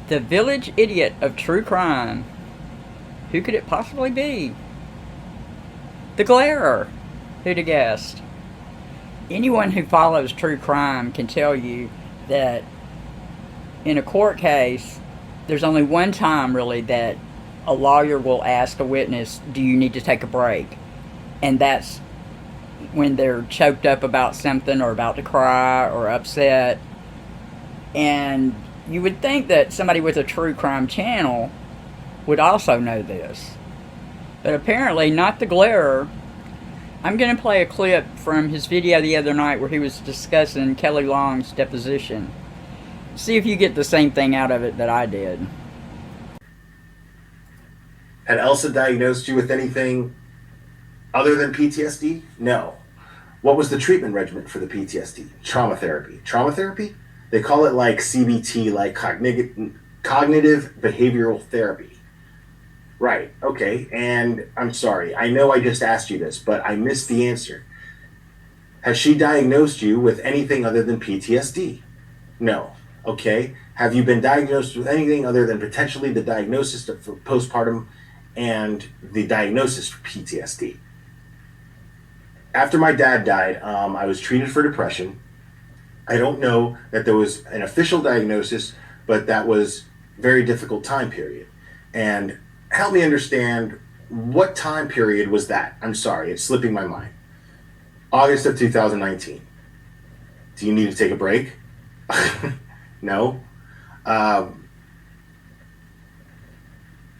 The village idiot of true crime. Who could it possibly be? The Glarer. Who'd have guessed? Anyone who follows true crime can tell you that in a court case, there's only one time really that a lawyer will ask a witness, do you need to take a break? And that's when they're choked up about something or about to cry or upset. And you would think that somebody with a true crime channel would also know this. But apparently not the Glarer. I'm going to play a clip from his video the other night where he was discussing Kelly Long's deposition. See if you get the same thing out of it that I did. Had Elsa diagnosed you with anything other than PTSD? No. What was the treatment regimen for the PTSD? Trauma therapy. Trauma therapy? They call it like CBT, like cognitive behavioral therapy. Right, okay, and I'm sorry, I know I just asked you this, but I missed the answer. Has she diagnosed you with anything other than PTSD? No. Okay. Have you been diagnosed with anything other than potentially the diagnosis for postpartum and the diagnosis for PTSD? After my dad died, I was treated for depression. I don't know that there was an official diagnosis, but that was a very difficult time period. And help me understand, what time period was that? I'm sorry, it's slipping my mind. August of 2019. Do you need to take a break? No.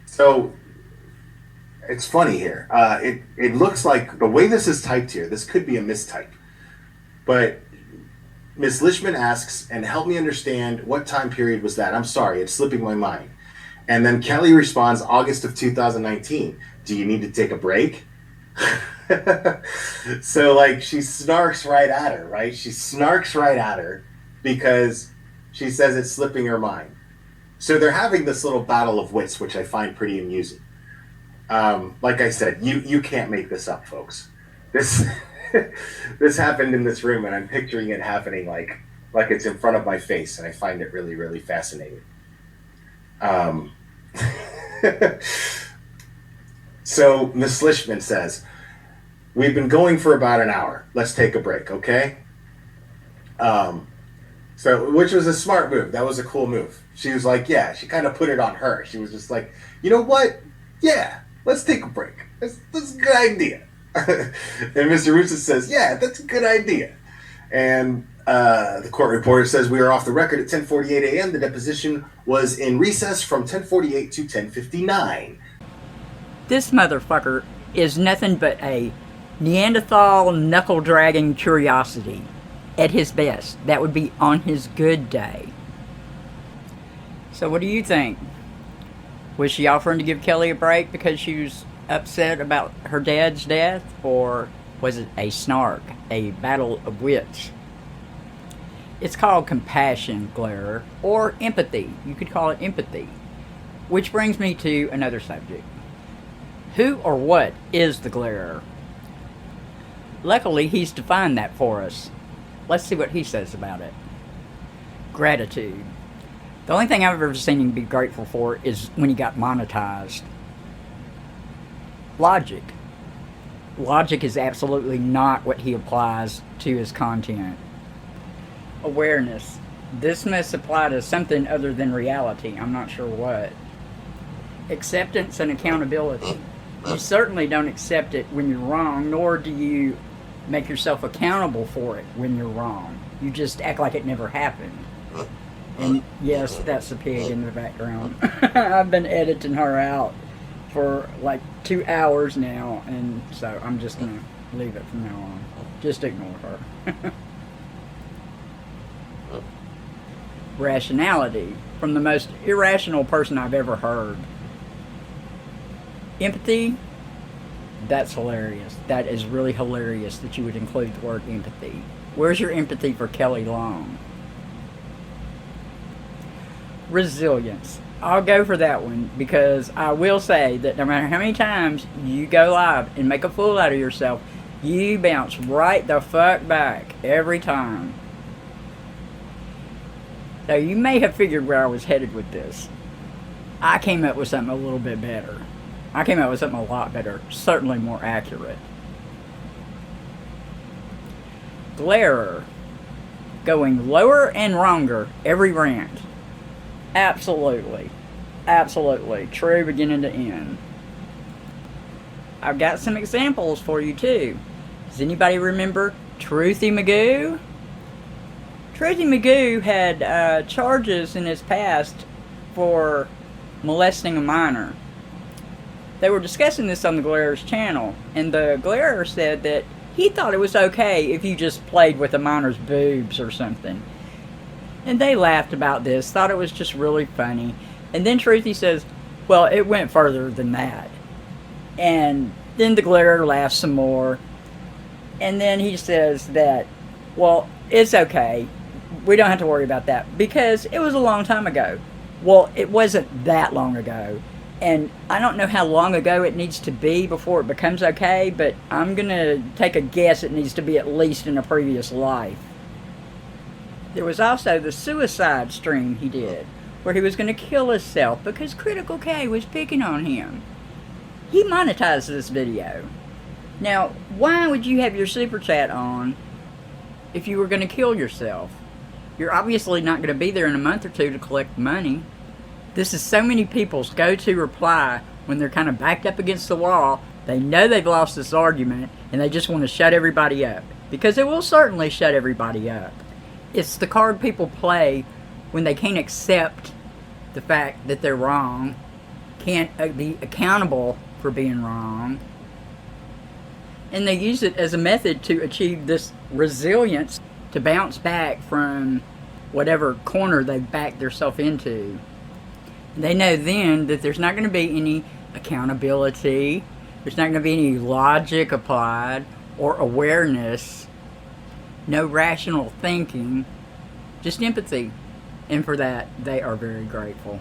So it's funny here. It looks like the way this is typed here, this could be a mistype. But Ms. Lishman asks, and help me understand, what time period was that? I'm sorry, it's slipping my mind. And then Kelly responds, August of 2019. Do you need to take a break? So like she snarks right at her, right? She snarks right at her because she says it's slipping her mind. So they're having this little battle of wits, which I find pretty amusing. Like I said, you can't make this up, folks. This this happened in this room, and I'm picturing it happening like it's in front of my face, and I find it really, really fascinating. So Miss Lishman says, we've been going for about an hour. Let's take a break, okay? So, which was a smart move. That was a cool move. She was like, yeah, she kind of put it on her. She was just like, you know what? Yeah, let's take a break. That's a good idea. And Mr. Russo says, yeah, that's a good idea. And the court reporter says we are off the record at 10:48 a.m. The deposition was in recess from 10:48 to 10:59. This motherfucker is nothing but a Neanderthal knuckle-dragging curiosity at his best. That would be on his good day. So what do you think? Was she offering to give Kelly a break because she was upset about her dad's death? Or was it a snark, a battle of wits? It's called compassion, Glarer, or empathy. You could call it empathy. Which brings me to another subject. Who or what is the Glarer? Luckily, he's defined that for us. Let's see what he says about it. Gratitude. The only thing I've ever seen him be grateful for is when he got monetized. Logic. Logic is absolutely not what he applies to his content. Awareness. This must apply to something other than reality. I'm not sure what. Acceptance and accountability. You certainly don't accept it when you're wrong, nor do you make yourself accountable for it when you're wrong. You just act like it never happened. And yes, that's the pig in the background. I've been editing her out for like 2 hours now, and so I'm just going to leave it from now on. Just ignore her. Rationality. From the most irrational person I've ever heard. Empathy. That's hilarious. That is really hilarious that you would include the word empathy. Where's your empathy for Kelly Long? Resilience. I'll go for that one because I will say that no matter how many times you go live and make a fool out of yourself, you bounce right the fuck back every time. Now, you may have figured where I was headed with this. I came up with something a little bit better. I came up with something a lot better, certainly more accurate. Glarer. Going lower and wronger every rant. Absolutely. Absolutely. True beginning to end. I've got some examples for you too. Does anybody remember Truthy Magoo? Truthy Magoo had charges in his past for molesting a minor. They were discussing this on the Glarer's channel, and the Glarer said that he thought it was okay if you just played with a minor's boobs or something. And they laughed about this, thought it was just really funny. And then Truthy says, well, it went further than that. And then the Glarer laughs some more. And then he says that, well, it's okay. We don't have to worry about that because it was a long time ago. Well, it wasn't that long ago. And I don't know how long ago it needs to be before it becomes okay, but I'm going to take a guess it needs to be at least in a previous life. There was also the suicide stream he did, where he was going to kill himself because Critical K was picking on him. He monetized this video. Now, why would you have your super chat on if you were going to kill yourself? You're obviously not going to be there in a month or two to collect money. This is so many people's go-to reply when they're kind of backed up against the wall. They know they've lost this argument and they just want to shut everybody up. Because it will certainly shut everybody up. It's the card people play when they can't accept the fact that they're wrong, can't be accountable for being wrong, and they use it as a method to achieve this resilience to bounce back from whatever corner they've backed themselves into. They know then that there's not going to be any accountability, there's not going to be any logic applied or awareness, no rational thinking, just empathy. And for that, they are very grateful.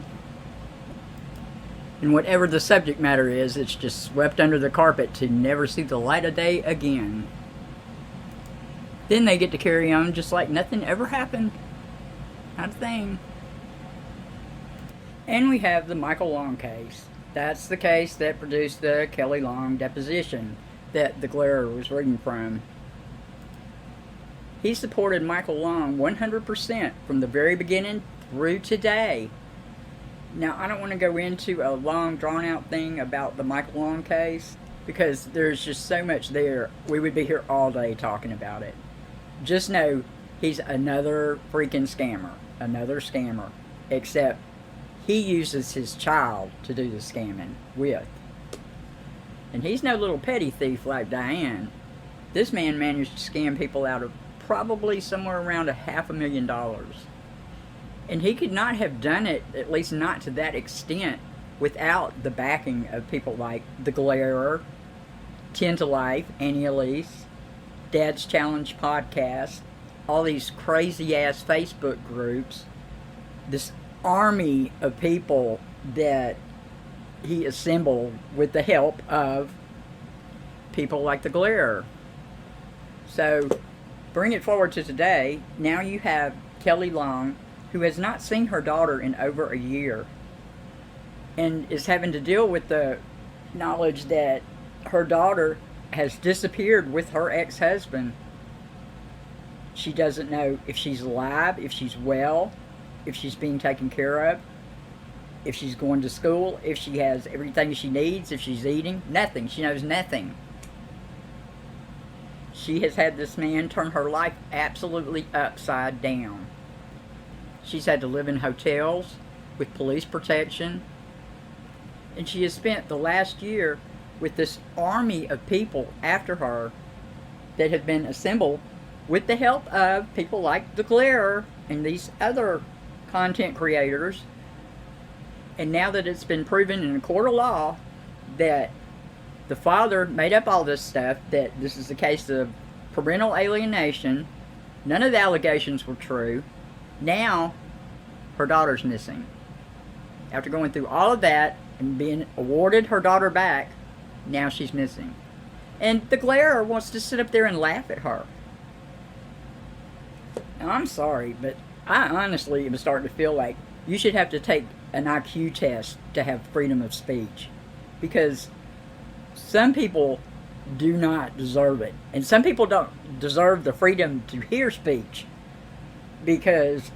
And whatever the subject matter is, it's just swept under the carpet to never see the light of day again. Then they get to carry on just like nothing ever happened. Not a thing. And we have the Michael Long case. That's the case that produced the Kelly Long deposition that the Glarer was reading from. He supported Michael Long 100% from the very beginning through today. Now, I don't want to go into a long, drawn-out thing about the Michael Long case because there's just so much there. We would be here all day talking about it. Just know he's another freaking scammer. Another scammer. Except he uses his child to do the scamming with. And he's no little petty thief like Diane. This man managed to scam people out of probably somewhere around $500,000. And he could not have done it, at least not to that extent, without the backing of people like The Glarer, 10 to Life, Annie Elise, Dad's Challenge podcast, all these crazy-ass Facebook groups, this army of people that he assembled with the help of people like The Glarer. So, bring it forward to today. Now you have Kelly Long, who has not seen her daughter in over a year and is having to deal with the knowledge that her daughter has disappeared with her ex-husband. She doesn't know if she's alive, if she's well, if she's being taken care of, if she's going to school, if she has everything she needs, if she's eating. Nothing. She knows nothing. She has had this man turn her life absolutely upside down. She's had to live in hotels with police protection. And she has spent the last year with this army of people after her that have been assembled with the help of people like The Glarer and these other content creators. And now that it's been proven in a court of law that the father made up all this stuff, that this is a case of parental alienation, none of the allegations were true. Now, her daughter's missing. After going through all of that and being awarded her daughter back, now she's missing. And The Glarer wants to sit up there and laugh at her. Now, I'm sorry, but I honestly am starting to feel like you should have to take an IQ test to have freedom of speech, because some people do not deserve it, and some people don't deserve the freedom to hear speech because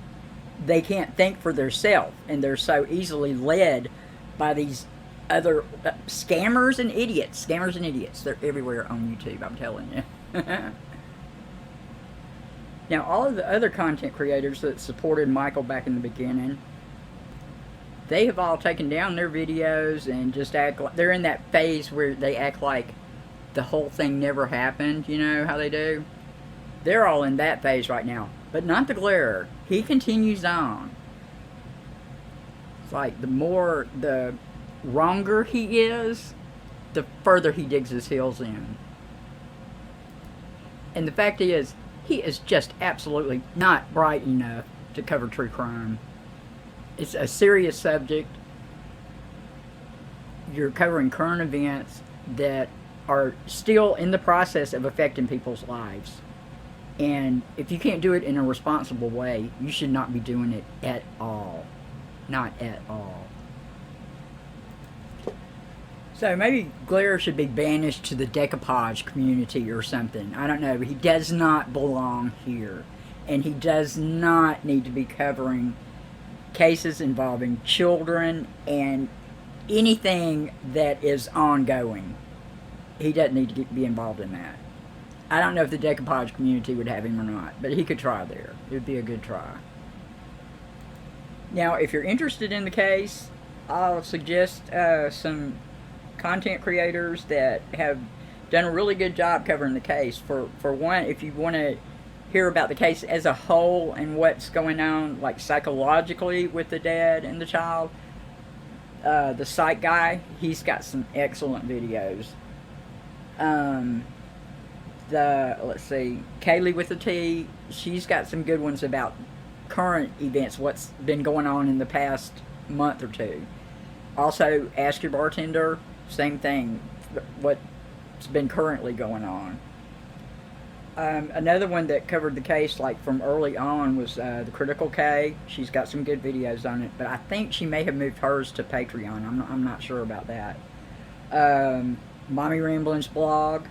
they can't think for themselves, and they're so easily led by these other scammers and idiots. Scammers and idiots. They're everywhere on YouTube, I'm telling you. Now, all of the other content creators that supported Michael back in the beginning, they have all taken down their videos and just act like they're in that phase where they act like the whole thing never happened. You know how they do? They're all in that phase right now. But not the Glare. He continues on. It's like the wronger he is, the further he digs his heels in. And the fact is, he is just absolutely not bright enough to cover true crime. It's a serious subject. You're covering current events that are still in the process of affecting people's lives. And if you can't do it in a responsible way, you should not be doing it at all. Not at all. So maybe Glare should be banished to the decoupage community or something. I don't know. He does not belong here. And he does not need to be covering cases involving children and anything that is ongoing. He doesn't need to be involved in that. I don't know if the decoupage community would have him or not, but he could try there. It would be a good try. Now, if you're interested in the case, I'll suggest some content creators that have done a really good job covering the case. For one, if you want to hear about the case as a whole and what's going on, like psychologically with the dad and the child, the Psych Guy, he's got some excellent videos. Let's see, Kaylee with a T, she's got some good ones about current events, what's been going on in the past month or two. Also, Ask Your Bartender, same thing, what's been currently going on. Another one that covered the case like from early on was the Critical K. She's got some good videos on it, but I think she may have moved hers to Patreon. I'm not sure about that. Mommy Rambling's blog,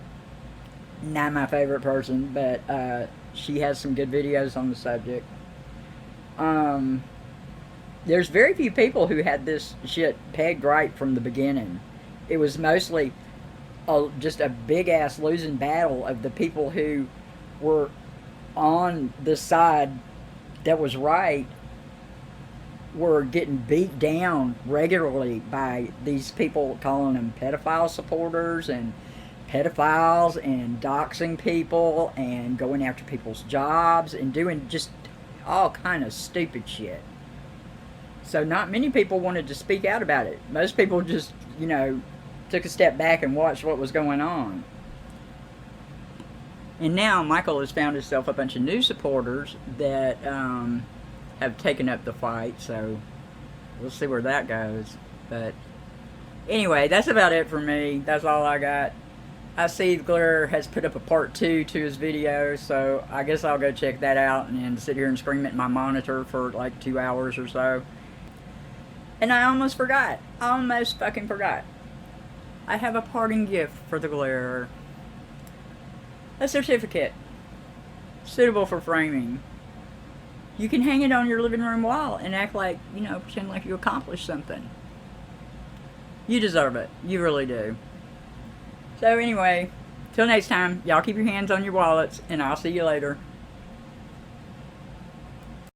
not my favorite person, but she has some good videos on the subject. There's very few people who had this shit pegged right from the beginning. It was mostly just a big-ass losing battle of the people who were on the side that was right were getting beat down regularly by these people calling them pedophile supporters and pedophiles and doxing people and going after people's jobs and doing just all kind of stupid shit. So not many people wanted to speak out about it. Most people just, took a step back and watched what was going on. And now Michael has found himself a bunch of new supporters that have taken up the fight, so we'll see where that goes. But anyway, that's about it for me. That's all I got. I see Glare has put up a part 2 to his video, so I guess I'll go check that out and sit here and scream at my monitor for like 2 hours or so. And I almost forgot. Almost fucking forgot. I have a parting gift for the Glare. A certificate. Suitable for framing. You can hang it on your living room wall and act like, pretend like you accomplished something. You deserve it. You really do. So anyway, till next time, y'all keep your hands on your wallets, and I'll see you later.